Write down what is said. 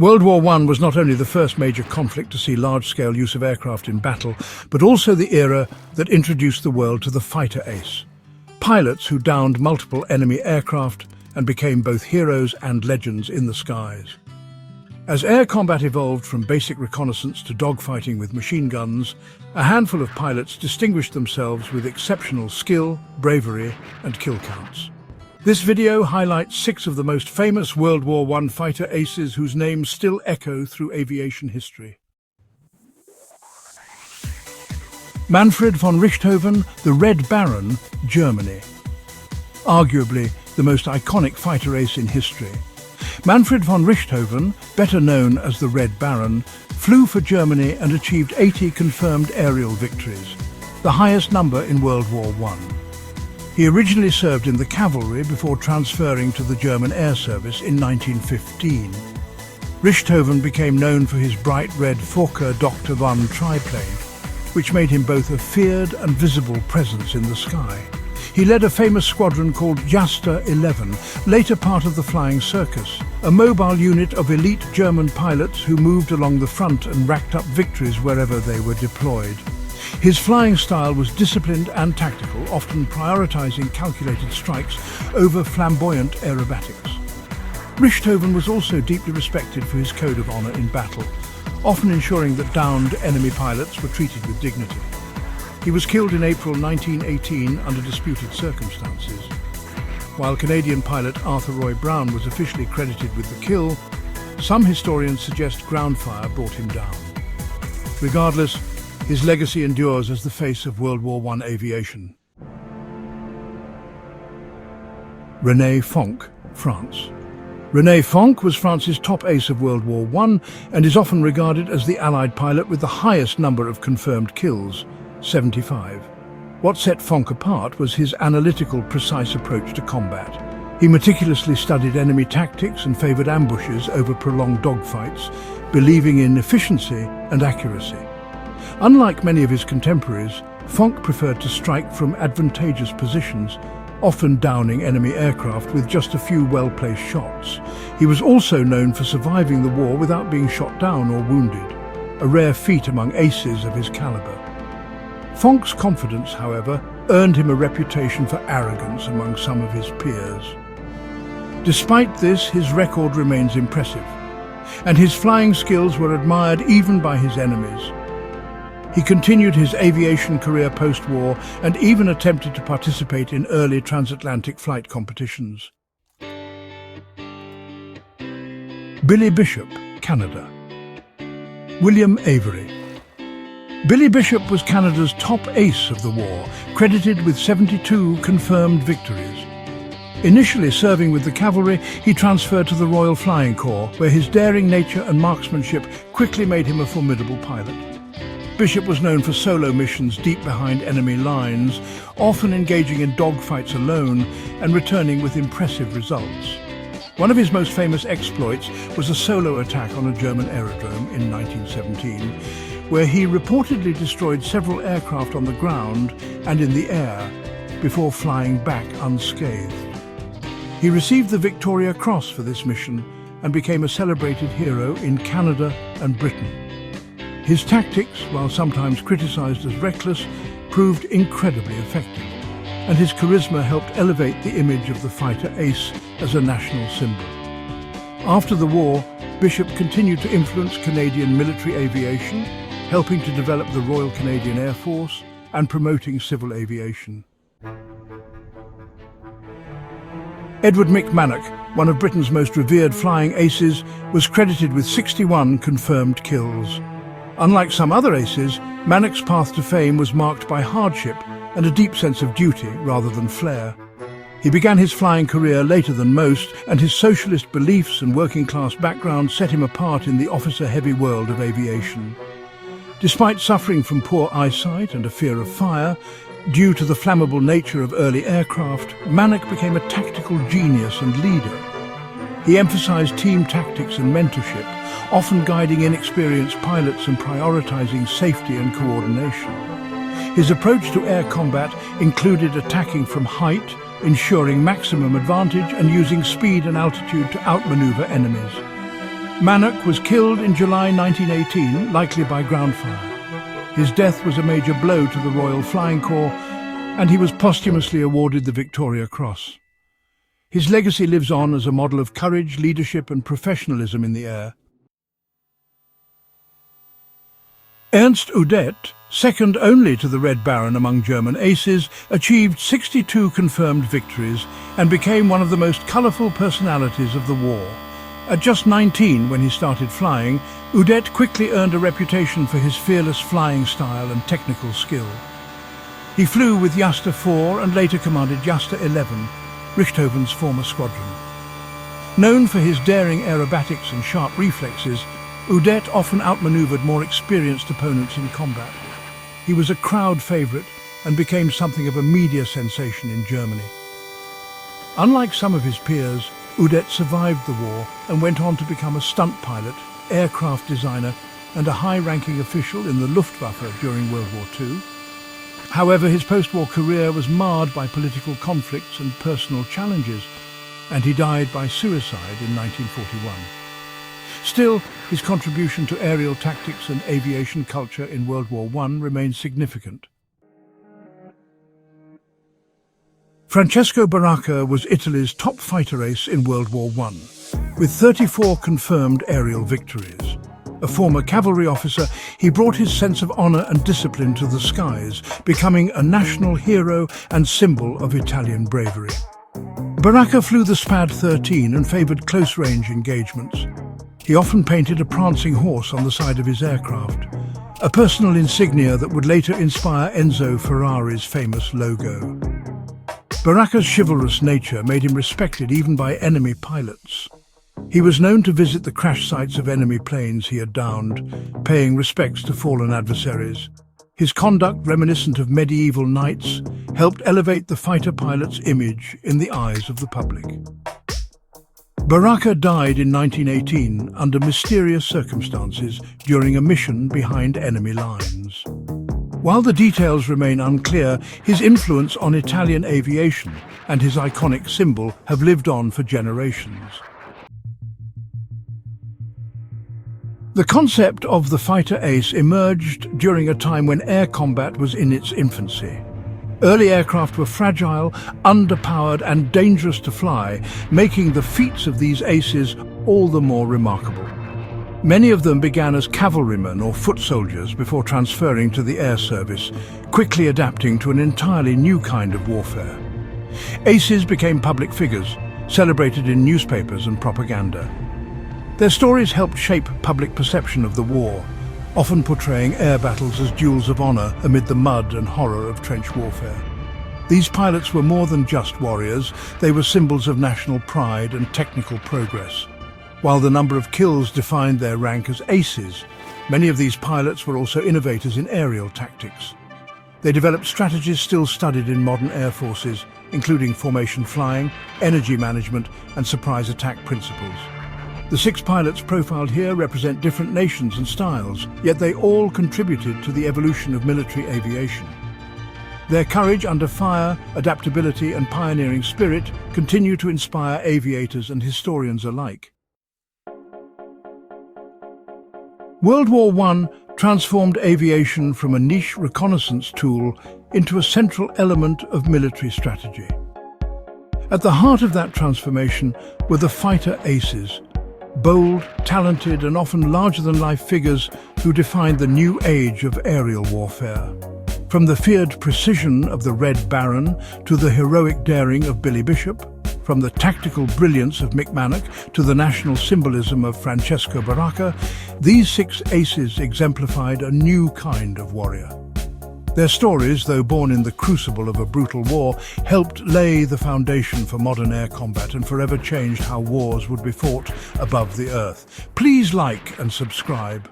World War I was not only the first major conflict to see large-scale use of aircraft in battle, but also the era that introduced the world to the fighter ace. Pilots who downed multiple enemy aircraft and became both heroes and legends in the skies. As air combat evolved from basic reconnaissance to dogfighting with machine guns, a handful of pilots distinguished themselves with exceptional skill, bravery, and kill counts. This video highlights 6 of the most famous World War I fighter aces whose names still echo through aviation history. Manfred von Richthofen, the Red Baron, Germany. Arguably the most iconic fighter ace in history. Manfred von Richthofen, better known as the Red Baron, flew for Germany and achieved 80 confirmed aerial victories, the highest number in World War I. He originally served in the cavalry before transferring to the German Air Service in 1915. Richthofen became known for his bright red Fokker Dr. One triplane, which made him both a feared and visible presence in the sky. He led a famous squadron called Jaster 11, later part of the Flying Circus, a mobile unit of elite German pilots who moved along the front and racked up victories wherever they were deployed. His flying style was disciplined and tactical, often prioritizing calculated strikes over flamboyant aerobatics. Richthofen was also deeply respected for his code of honor in battle, often ensuring that downed enemy pilots were treated with dignity. He was killed in April 1918 under disputed circumstances. While Canadian pilot Arthur Roy Brown was officially credited with the kill, some historians suggest ground fire brought him down. Regardless, his legacy endures as the face of World War I aviation. René Fonck, France. René Fonck was France's top ace of World War I and is often regarded as the Allied pilot with the highest number of confirmed kills, 75. What set Fonck apart was his analytical, precise approach to combat. He meticulously studied enemy tactics and favored ambushes over prolonged dogfights, believing in efficiency and accuracy. Unlike many of his contemporaries, Fonck preferred to strike from advantageous positions, often downing enemy aircraft with just a few well-placed shots. He was also known for surviving the war without being shot down or wounded, a rare feat among aces of his caliber. Fonck's confidence, however, earned him a reputation for arrogance among some of his peers. Despite this, his record remains impressive, and his flying skills were admired even by his enemies. He continued his aviation career post-war and even attempted to participate in early transatlantic flight competitions. Billy Bishop, Canada. William Avery. Billy Bishop was Canada's top ace of the war, credited with 72 confirmed victories. Initially serving with the cavalry, he transferred to the Royal Flying Corps, where his daring nature and marksmanship quickly made him a formidable pilot. Bishop was known for solo missions deep behind enemy lines, often engaging in dogfights alone and returning with impressive results. One of his most famous exploits was a solo attack on a German aerodrome in 1917, where he reportedly destroyed several aircraft on the ground and in the air before flying back unscathed. He received the Victoria Cross for this mission and became a celebrated hero in Canada and Britain. His tactics, while sometimes criticized as reckless, proved incredibly effective, and his charisma helped elevate the image of the fighter ace as a national symbol. After the war, Bishop continued to influence Canadian military aviation, helping to develop the Royal Canadian Air Force and promoting civil aviation. Edward Mick Mannock, one of Britain's most revered flying aces, was credited with 61 confirmed kills. Unlike some other aces, Mannock's path to fame was marked by hardship and a deep sense of duty rather than flair. He began his flying career later than most, and his socialist beliefs and working-class background set him apart in the officer-heavy world of aviation. Despite suffering from poor eyesight and a fear of fire, due to the flammable nature of early aircraft, Mannock became a tactical genius and leader. He emphasized team tactics and mentorship, often guiding inexperienced pilots and prioritizing safety and coordination. His approach to air combat included attacking from height, ensuring maximum advantage and using speed and altitude to outmaneuver enemies. Mannock was killed in July 1918, likely by ground fire. His death was a major blow to the Royal Flying Corps, and he was posthumously awarded the Victoria Cross. His legacy lives on as a model of courage, leadership and professionalism in the air. Ernst Udet, second only to the Red Baron among German aces, achieved 62 confirmed victories and became one of the most colourful personalities of the war. At just 19, when he started flying, Udet quickly earned a reputation for his fearless flying style and technical skill. He flew with Jasta 4 and later commanded Jasta 11, Richthofen's former squadron. Known for his daring aerobatics and sharp reflexes, Udet often outmaneuvered more experienced opponents in combat. He was a crowd favourite and became something of a media sensation in Germany. Unlike some of his peers, Udet survived the war and went on to become a stunt pilot, aircraft designer and a high-ranking official in the Luftwaffe during World War II. However, his post-war career was marred by political conflicts and personal challenges, and he died by suicide in 1941. Still, his contribution to aerial tactics and aviation culture in World War I remains significant. Francesco Baracca was Italy's top fighter ace in World War I, with 34 confirmed aerial victories. A former cavalry officer, he brought his sense of honour and discipline to the skies, becoming a national hero and symbol of Italian bravery. Baracca flew the Spad 13 and favoured close-range engagements. He often painted a prancing horse on the side of his aircraft, a personal insignia that would later inspire Enzo Ferrari's famous logo. Baracca's chivalrous nature made him respected even by enemy pilots. He was known to visit the crash sites of enemy planes he had downed, paying respects to fallen adversaries. His conduct, reminiscent of medieval knights, helped elevate the fighter pilot's image in the eyes of the public. Baracca died in 1918 under mysterious circumstances during a mission behind enemy lines. While the details remain unclear, his influence on Italian aviation and his iconic symbol have lived on for generations. The concept of the fighter ace emerged during a time when air combat was in its infancy. Early aircraft were fragile, underpowered and dangerous to fly, making the feats of these aces all the more remarkable. Many of them began as cavalrymen or foot soldiers before transferring to the air service, quickly adapting to an entirely new kind of warfare. Aces became public figures, celebrated in newspapers and propaganda. Their stories helped shape public perception of the war, often portraying air battles as duels of honour amid the mud and horror of trench warfare. These pilots were more than just warriors, they were symbols of national pride and technical progress. While the number of kills defined their rank as aces, many of these pilots were also innovators in aerial tactics. They developed strategies still studied in modern air forces, including formation flying, energy management and surprise attack principles. The 6 pilots profiled here represent different nations and styles, yet they all contributed to the evolution of military aviation. Their courage under fire, adaptability and pioneering spirit continue to inspire aviators and historians alike. World War I transformed aviation from a niche reconnaissance tool into a central element of military strategy. At the heart of that transformation were the fighter aces, bold, talented and often larger-than-life figures who defined the new age of aerial warfare. From the feared precision of the Red Baron to the heroic daring of Billy Bishop, from the tactical brilliance of Mick to the national symbolism of Francesco Baracca, these 6 aces exemplified a new kind of warrior. Their stories, though born in the crucible of a brutal war, helped lay the foundation for modern air combat and forever changed how wars would be fought above the earth. Please like and subscribe.